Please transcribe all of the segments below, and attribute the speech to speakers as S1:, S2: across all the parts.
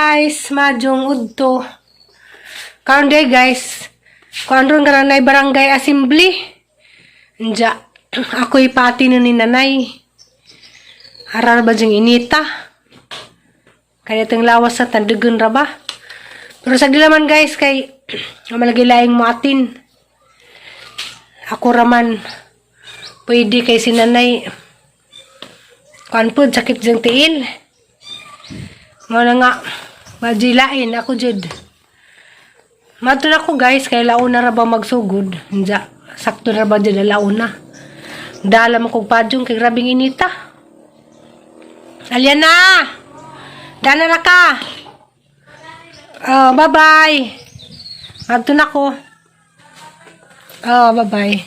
S1: guys, majong udto. Karon day guys, kuandron karanay barangay assembly. Nja, ako'y pati na ni nanay. Aral ba diyang inita? Kaya itong lawas sa tandugun ra ba? Pero sa dilaman guys, kay malagi laing mo atin. Ako raman, pwede kay si nanay. Kuan po, sakit diyang tiil. Mga nga, majilain ako jud. Matun ako guys, kay launa ra ba magsugod. Nja, sakto ra ba jud launa. Dala mo kong padyong kay grabing inita. Aliana! Dana na ka! Bye-bye! Matun ako. Bye-bye.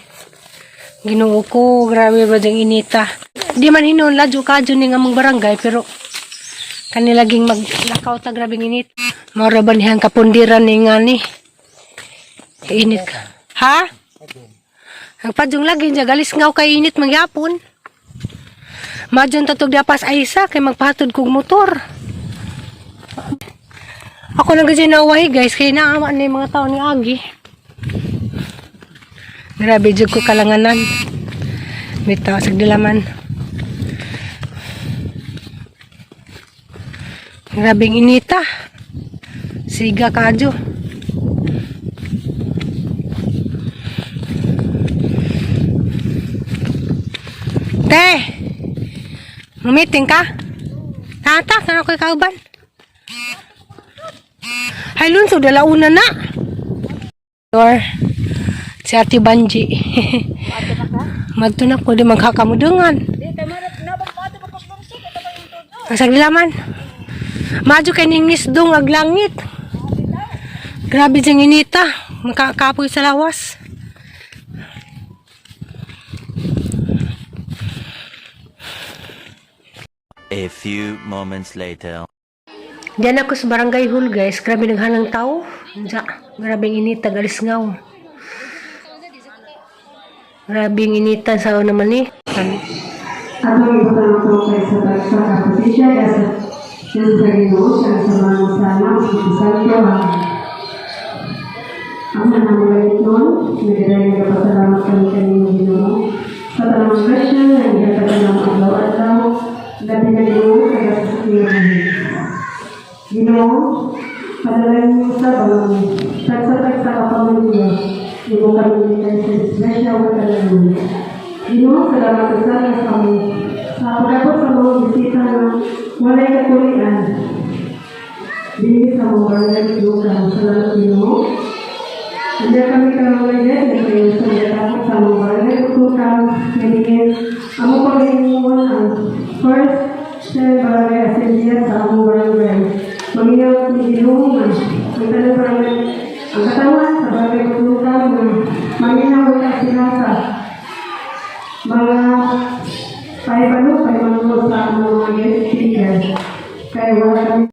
S1: Ginoo ko, grabe ba diyang inita. Di man hinula, ka dyan nga mong barangay, pero kanilaging maglakaw ta grabing init. Mara ba niyang kapundiran ni nga ni? Init ka. Ha? Ang padyong lagi niya, galis ngaw kay init magyapon. Madyon tatog dapas aysa, kay magpahatod kong motor. Ako na ganyan nawahi guys, kaya naaman na yung mga tao ni Agi. Grabe dyan ko kalanganan. May tao sa dilaman. Grabing inita. Siga kadyo. Te! Mumiting ka? Tata, kano ko'y kauban? Ay, lunso, dalauna na. Or, si Ate Banji. Madto na ko, di magkakamudungan. Ang saglilaman. Madyo kay ningis dong aglangit. Grabe diyang inita. Makakapoy sa lawas.
S2: A few moments later.
S1: Diyan ako sa barangay hall guys. Grabe naghanang tao. Grabe inita, galis ngaw. Grabe inita sa naman ni.
S3: Atau ibu langsung saya sebagai Indonesia ya dan sebagai yang selalu sana keputusan Tuhan. Aman namanya itu negara yang dapat selamatkan kami hidup. Setelah membaca yang dikatakan nama Allah dan tidak dulu pada setiap hidup. Adalah yang Musa bangun. Teksa apa media ibu kami Indonesia berkali. Ino, salamat sa kami. Pagkapos sa mga bisita na walay kakulian. Dili sa mga barangay lugar. Salamat Ino. Hindi kami kalawagay din. Sa tapos sa mga barangay lugar. Ngayon, ang pag-iingon ang first sa barangay asensya sa among barangay. Mangingat ni Ginungan. Ang katawan sa barangay lugar na manginawag at sinasa. Mga paibalo sa mga guest kaya wala kami.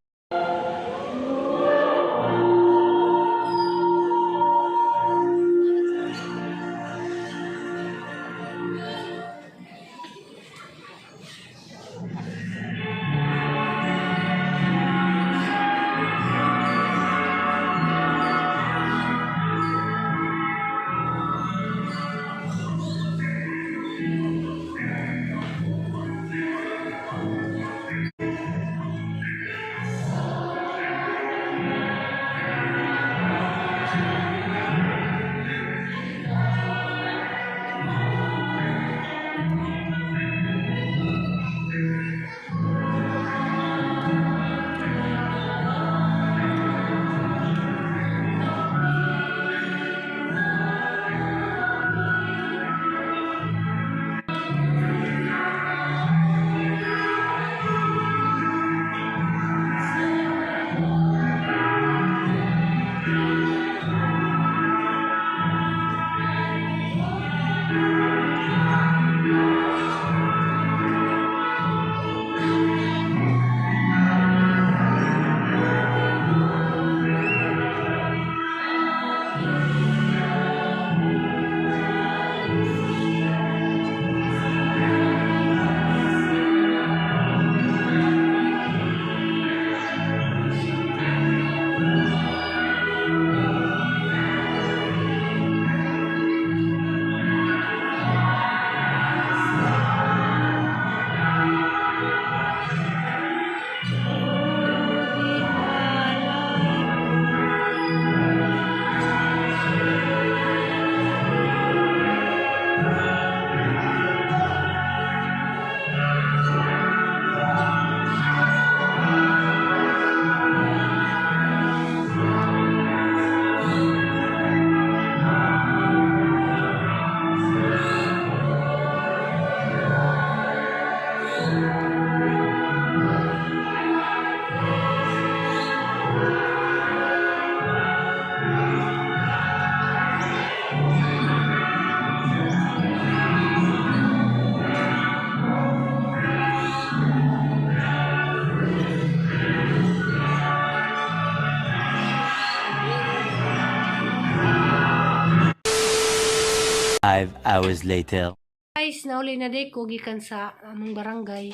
S2: 5 hours later.
S1: Guys, nauli na day ko gikan sa among barangay.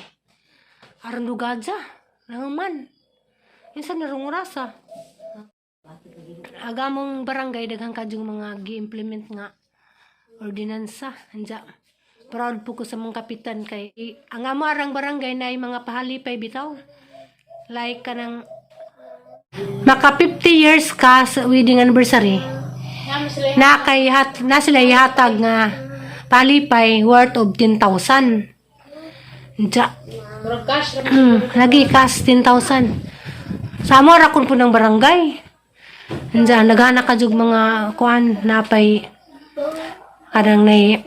S1: Aron dugadza. Nangaman. Insan narong orasa. Agamong barangay daghang kadyong mga gi-implement nga ordinansa. Anja. Proud po ko sa mga kapitan kay ang amo arang barangay na ay mga pahalipay bitaw. Like kanang maka 50 years ka sa wedding anniversary. Na sila ihatag nga palipay worth of 10,000. Anja. Lagi cash 10,000. Sa amo rakon po ng barangay. Anja nagana ka jug mga kuan napay kadang nay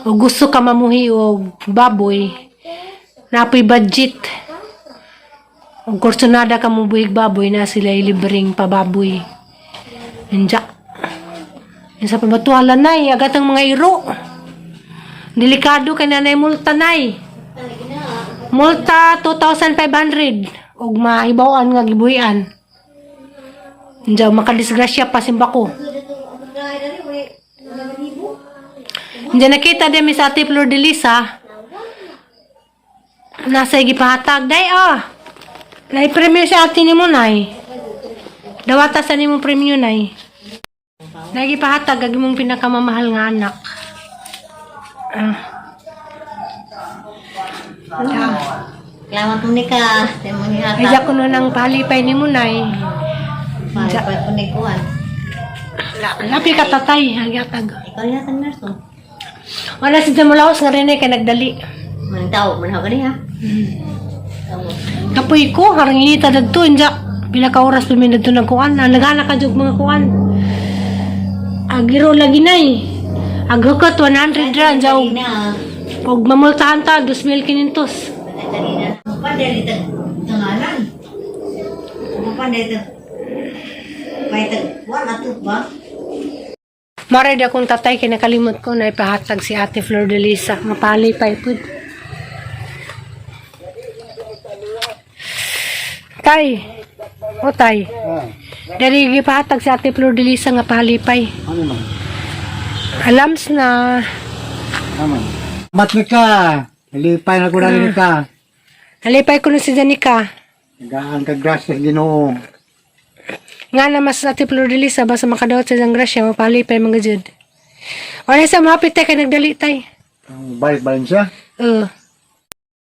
S1: o gusto ka mamuhi og baboy napay budget. O kursunada ka mubuhig baboy na sila libreng pababoy. Anja. Sa pabatualan nay agatang mga iro. Delikado kay nanay multa nay. Multa 2,500 og mahibawan nga gibuhian. Anja makadisgrasya pa simbako. Anja nakita din mi sa Ate Flor de Lisa. Nasa gipahatag day Nay premyo sa ate ni mo nay. Dawata sa nimo premyo nay. Nagi pahatag ag imong pinakamamahal nga anak.
S4: Salamat po ni ka.
S1: Ay ko no nang palipay ni mo nay.
S4: Palipay po ni kuwan.
S1: Lapi ka tatay, hagyatag.
S4: Ikaw yata nurse.
S1: Wala si Jamulaos nga rin ay nagdali.
S4: Manitaw, manahaw ka niya.
S1: Kapoy ko, harang inita dagto, inja. Pila ka oras lumin dagto nagkuhan. Nagana ka jug mga kuhan. Agiro lagi nay. Agrokot 100 ra, inja. Og mamultahan ta, 2,500.
S4: Pandali ito. Tangalan. Pandali ito. Pahitag. Wala ito ba?
S1: Maray di akong tatay, kinakalimot ko na ipahatag si Ate Flor de Lisa. Mapalipay po. Tay. O tay. Dari ipahatag si Ate Flor de Lisa nga palipay.
S5: Ano man?
S1: Alams na.
S5: Aman. Matmi ka. Nalipay na ko na rin ka.
S1: Nalipay ko na si Danica.
S5: Nagaan ka grasya Ginoo.
S1: Nga na mas Ate Flor de Lisa basta makadawat sa isang grasya mapalipay mga jud. Wala sa mapit tay kay nagdali tay.
S5: Balik-balin siya.
S1: Oo.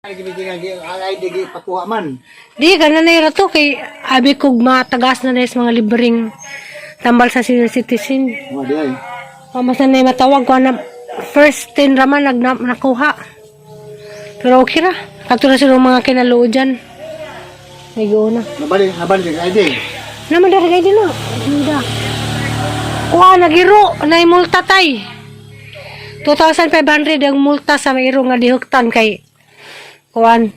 S5: Ay, di pakuha man.
S1: Di ka na naira to kay abi kog matagas na sa mga libreng tambal sa senior citizen.
S5: Mga di ay.
S1: Mas na matawag ko na first 10 raman nakuha. Pero okay ra. Katulad sa mga kinaluod dyan. Nag-iuna.
S5: Nabalik ay di.
S1: Naman daragay din o. Hindi. Kuha, nag-iro. Naimulta tay. 2,500 ang multa sa mayro nga dihuktan kay kuhan.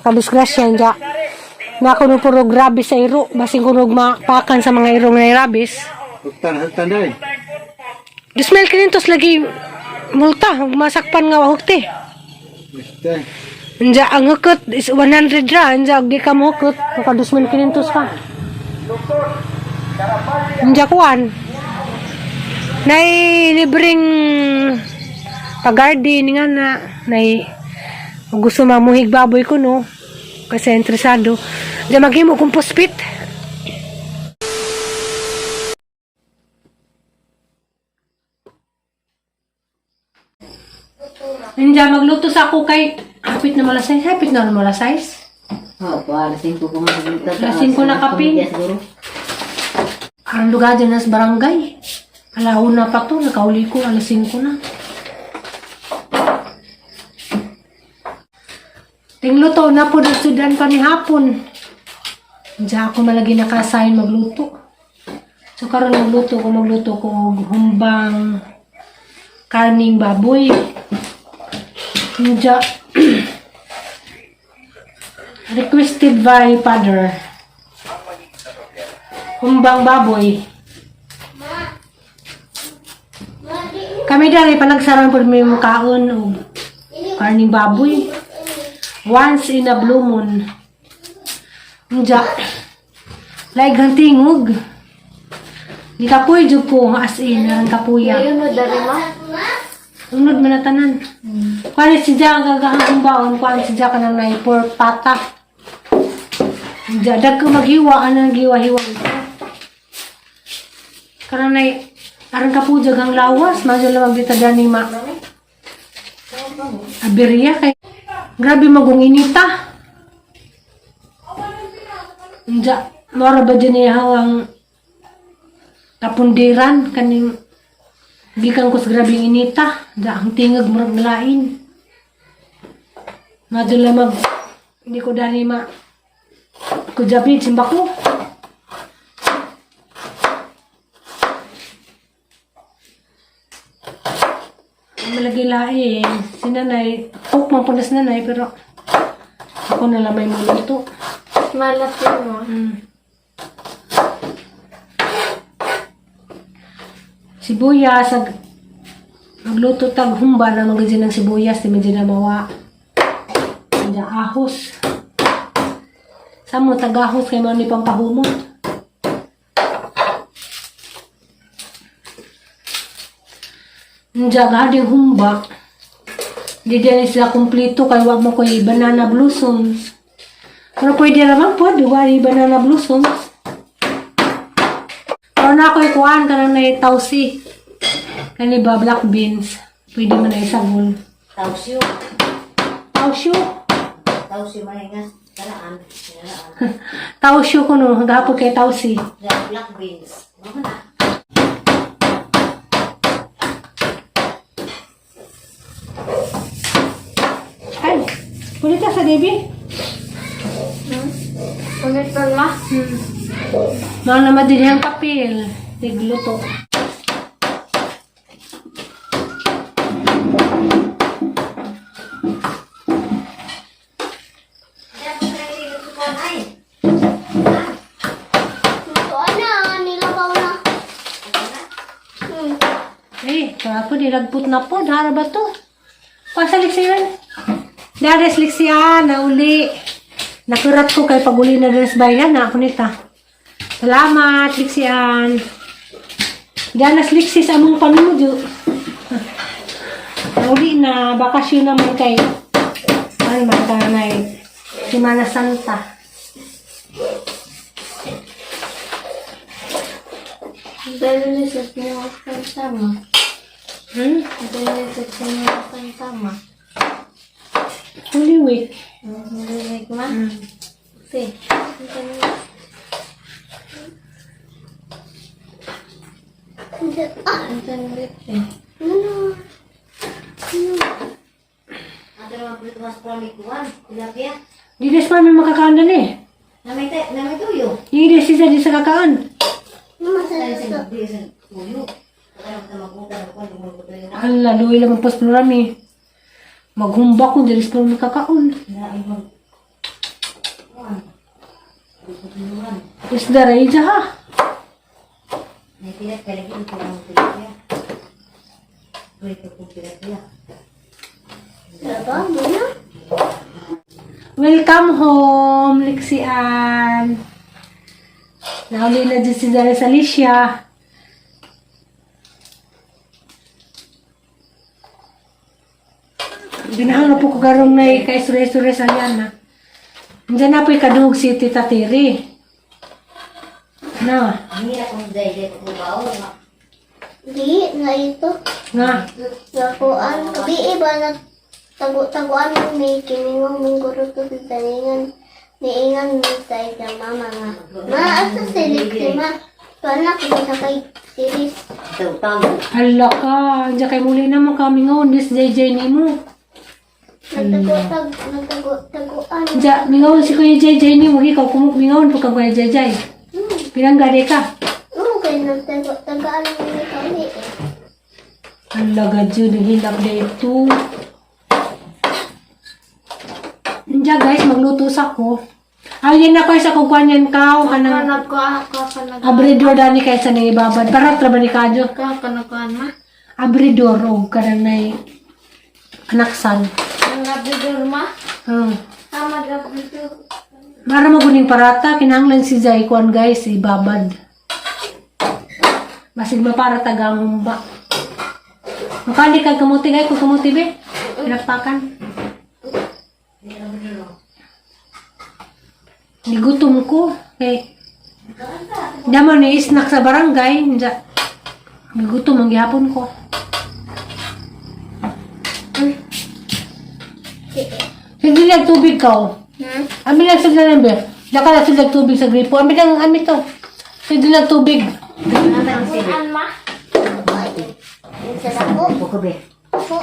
S1: Kabusgrasya niya. Na kuno puro grabe sa iro. Basing kuno mapakan sa mga iro nga rabis.
S5: Huktan day.
S1: 2,500 lagi multa. Masakpan nga wahukti.
S5: Este.
S1: Anja ang hukot is 100 ra. Anja di ka mo hukot. Maka 2,500 ka. Anja kuhan. Nay libreng pag-garden nga na. Nay gusto mamuhig baboy ko no. Kasi interesado. Anja maghimo kong puspit. Anja magluto sa ako kay hapit na malasay. Hapit na malasay.
S4: Alas 5 ko magluto.
S1: Alas 5 na kape. Ang lugar dyan sa barangay. Alauna pa to. Nakauli ko. Alas 5 na. Tingluto na po ng sudan pa ni hapon. Diyan ako malagi nakasayin magluto. So karon magluto ko humbang karning baboy. Diyan. Requested by father. Humbang baboy. Kami dari panagsaran po may mukaon o karning baboy. Once in a blue moon. Diyan. Like gantingog. Di kapoy dyan po as in. Ang kapuya.
S4: Ayun mo, dari ma?
S1: Unod man na tanan. Kuan si Diya ang gagahang baon, kuan si Diya kanang nay pork pata. Diya dag ko maghiwa anang giwa-hiwa ito. Kanang nay aron kapujag ang lawas, madyo lang magbita gani ma. Abirya kay grabe magong inita. Diya mora ba dyan ang kapundiran kaning gikan ko sa grabing inita. Da ang tingag murag lain. Madyo lang hindi ko dali ma kujabid simba ko. Malagi lain. Si nanay, cook man po na si nanay pero ako na lang may maluto.
S6: Malat yun mo.
S1: Sibuyas, magluto tag humba na magazin ng sibuyas, di medyo na mawa. Hindi ahos. Samo tag ahos kay man ni pampahumot. Hindi gading humba. Di din sila kumplito kay wag mo ko'y banana blossoms. Pero pwede naman po, diwali banana blossoms. Pero na ako'y kuhaan ka lang na tausi. Kani ba black beans. Pwede mo na isagol.
S4: Tausyo.
S1: Tausyo.
S4: Tausyo man nga. Talaan.
S1: Tausyo ko no. Hagapod kay tausi.
S4: Black beans. Mama na.
S1: Ay, kulita sa Debbie.
S6: Ulit pa ma.
S1: Mga naman din yung papel. Tigluto.
S6: Tutuan na, nilabaw na.
S1: Eh, kaya po nilagput na po. Dara ba to? Pasalik siya. Dares liksiyan, nauli. Nakurat ko kay paguli na dares bayan na ako nita. Salamat, liksiyan. Danas liksis among panudyo. Nauli na, bakasyon naman kay ano man kanay Semana Santa.
S6: Dalilisip mo ang sama. Dalilisip mo ang sama.
S1: Holy Week.
S6: Dalilisip ma. Okay. Ang dalilisip eh.
S4: Ada naman po ito mas pramikuan. Tilapia.
S1: Di des pa may makakaan eh.
S4: Namay tuyo.
S1: Di des isa di sa kakaan.
S4: Saya sa gabi sa tuyo. Kaya kita magpunta ng kwan. Lumulog tuyo na.
S1: Hala, luwi lang ang paspurami. Maghumba ko, di des pa may kakaon.
S4: Naay mag... Kwan. Tulungan.
S1: Isda rin dyan ha.
S4: May pilat kaya lagi ito ang tilapia. Ito kong tilapia.
S6: Diba? Muna?
S1: Welcome home, Lixian. Nauli na dyan si Dares Alicia. Ganahan na po ko garong na ka-isure-isure sa yan na. Diyan na po ikaduhog si Tita Tiri. Na,
S4: Ang hirap kong dahil ito kong bao.
S6: Di, na ito.
S1: nga.
S6: Nakuan. Di, iba na taguan mo may kiningong mong guro to sa talingan. Niingan mo sa ika mama nga. Asa silik si ma. Panak mo sa kay silis.
S4: Taw-taw.
S1: Hala ka, diyan kay muli na mo kami ngayon, dis JJ ni mo.
S6: Nagtaguan.
S1: Diyan, mingaw si Kuya JJ ni mo, ikaw kumuk mingaw po ka Kuya JJ. Pinanggari ka.
S6: Oo, kaya nagtagaan mo ni kami eh.
S1: Ang lagad yun, hilap na ito. Diyan guys, magluto sa ko. Ayun na ko sa kugwanyan ka, kanang abridor dani kay sa nangibabad. Para traba ni kadyo.
S6: Kanakuan ma.
S1: Abridor o kanang nay anaksan.
S6: Ang abridor ma. Tama abridor.
S1: Para maguning parata, kinahanglan si Zay kuan guys, ibabad. Basig mapara tagang humba. Makandi kang kamuti guys, kung kamuti be. Pinakpakan. Nigutom ko. Okay. Daman ni snack sa barangay. Nigutom ang gihapon ko. Sige lang tubig ka. Amin lang sila ng be. Daka lang sila tubig sa gripo. Amin lang, amin to. Sige lang tubig.
S6: Ma? Sa dako.
S4: Buko be.
S6: Po.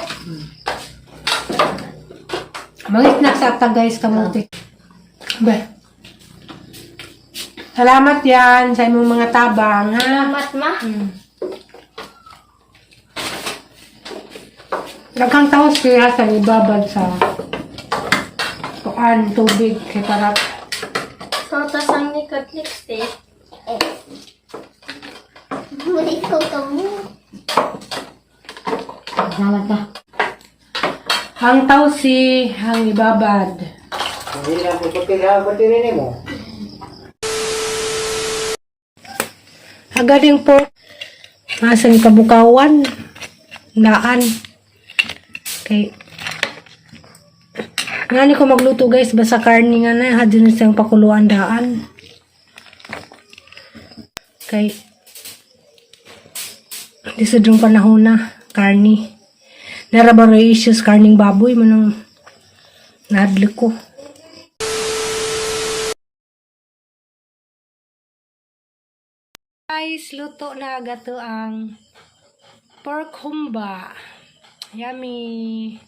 S1: Mga snack sa ata guys, kamuti. Be. Salamat yan sa imong mga tabang, ha?
S6: Salamat, ma.
S1: Laghang taos kaya sa ibabad sa kuan tubig kay para
S6: Sotas ang nikot lipstick. Muli ko kamu.
S4: Salamat ka.
S1: ang tausi ang ibabad.
S5: Hindi na po pagkira mo.
S1: Agad yung pork. Masan kabukawan. Daan. Okay. Ngani ko magluto guys. Basta karni nga na. Hadin na siyang pakuluan daan. Okay. Di sa drong panahon na. Karni. Narabaro issues karning baboy. Manang nadli ko. Guys, luto na gato ang pork humba. Yummy!